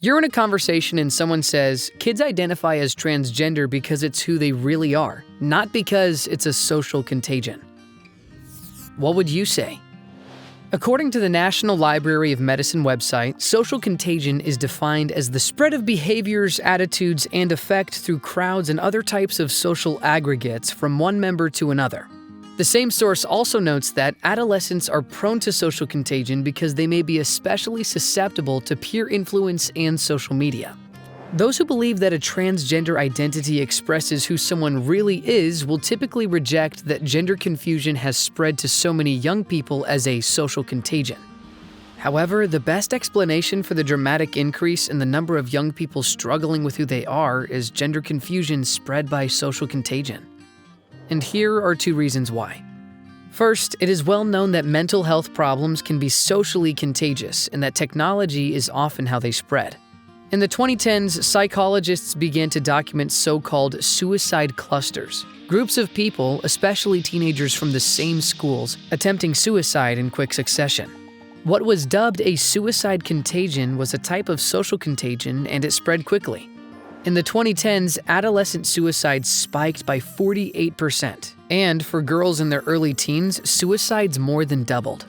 You're in a conversation and someone says, kids identify as transgender because it's who they really are, not because it's a social contagion. What would you say? According to the National Library of Medicine website, social contagion is defined as the spread of behaviors, attitudes, and effect through crowds and other types of social aggregates from one member to another. The same source also notes that adolescents are prone to social contagion because they may be especially susceptible to peer influence and social media. Those who believe that a transgender identity expresses who someone really is will typically reject that gender confusion has spread to so many young people as a social contagion. However, the best explanation for the dramatic increase in the number of young people struggling with who they are is gender confusion spread by social contagion. And here are 2 reasons why. First, it is well known that mental health problems can be socially contagious and that technology is often how they spread. In the 2010s, psychologists began to document so-called suicide clusters, groups of people, especially teenagers from the same schools, attempting suicide in quick succession. What was dubbed a suicide contagion was a type of social contagion, and it spread quickly. In the 2010s, adolescent suicides spiked by 48%, and for girls in their early teens, suicides more than doubled.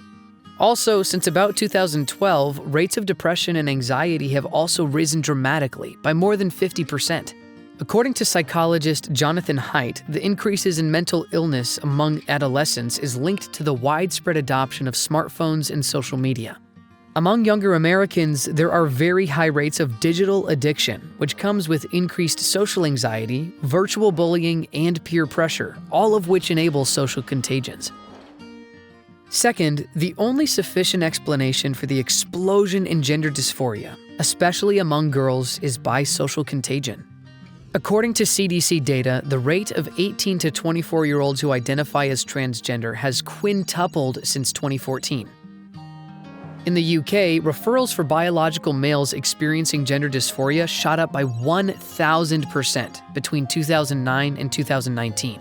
Also, since about 2012, rates of depression and anxiety have also risen dramatically by more than 50%. According to psychologist Jonathan Haidt, the increases in mental illness among adolescents is linked to the widespread adoption of smartphones and social media. Among younger Americans, there are very high rates of digital addiction, which comes with increased social anxiety, virtual bullying, and peer pressure, all of which enable social contagions. Second, the only sufficient explanation for the explosion in gender dysphoria, especially among girls, is by social contagion. According to CDC data, the rate of 18 to 24-year-olds who identify as transgender has quintupled since 2014. In the UK, referrals for biological males experiencing gender dysphoria shot up by 1,000% between 2009 and 2019,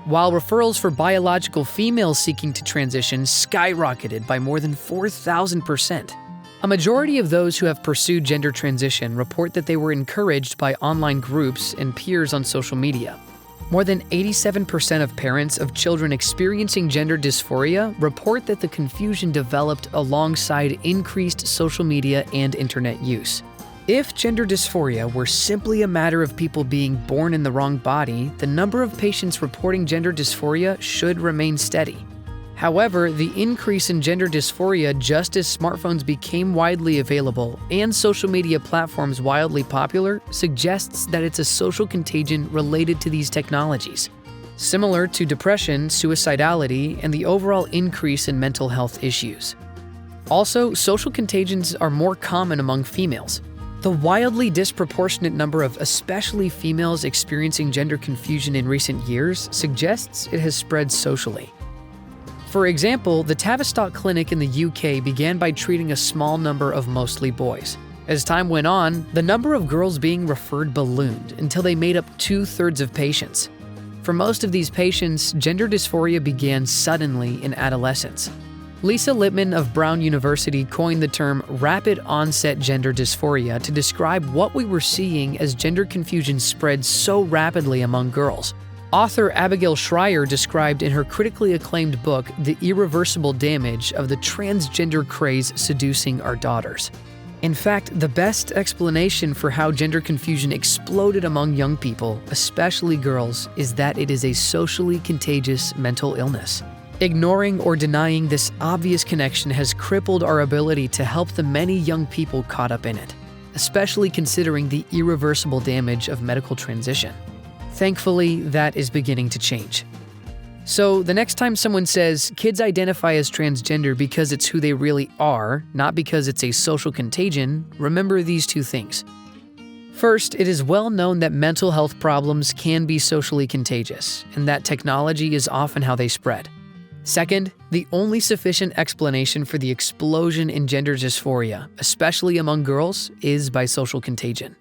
while referrals for biological females seeking to transition skyrocketed by more than 4,000%. A majority of those who have pursued gender transition report that they were encouraged by online groups and peers on social media. More than 87% of parents of children experiencing gender dysphoria report that the confusion developed alongside increased social media and internet use. If gender dysphoria were simply a matter of people being born in the wrong body, the number of patients reporting gender dysphoria should remain steady. However, the increase in gender dysphoria just as smartphones became widely available and social media platforms wildly popular suggests that it's a social contagion related to these technologies, similar to depression, suicidality, and the overall increase in mental health issues. Also, social contagions are more common among females. The wildly disproportionate number of especially females experiencing gender confusion in recent years suggests it has spread socially. For example, the Tavistock Clinic in the UK began by treating a small number of mostly boys. As time went on, the number of girls being referred ballooned until they made up 2/3 of patients. For most of these patients, gender dysphoria began suddenly in adolescence. Lisa Lippman of Brown University coined the term rapid onset gender dysphoria to describe what we were seeing as gender confusion spread so rapidly among girls. Author Abigail Schreier described in her critically acclaimed book The Irreversible Damage of the Transgender Craze Seducing Our Daughters. In fact, the best explanation for how gender confusion exploded among young people, especially girls, is that it is a socially contagious mental illness. Ignoring or denying this obvious connection has crippled our ability to help the many young people caught up in it, especially considering the irreversible damage of medical transition. Thankfully, that is beginning to change. So, the next time someone says kids identify as transgender because it's who they really are, not because it's a social contagion, remember these 2 things. First, it is well known that mental health problems can be socially contagious, and that technology is often how they spread. Second, the only sufficient explanation for the explosion in gender dysphoria, especially among girls, is by social contagion.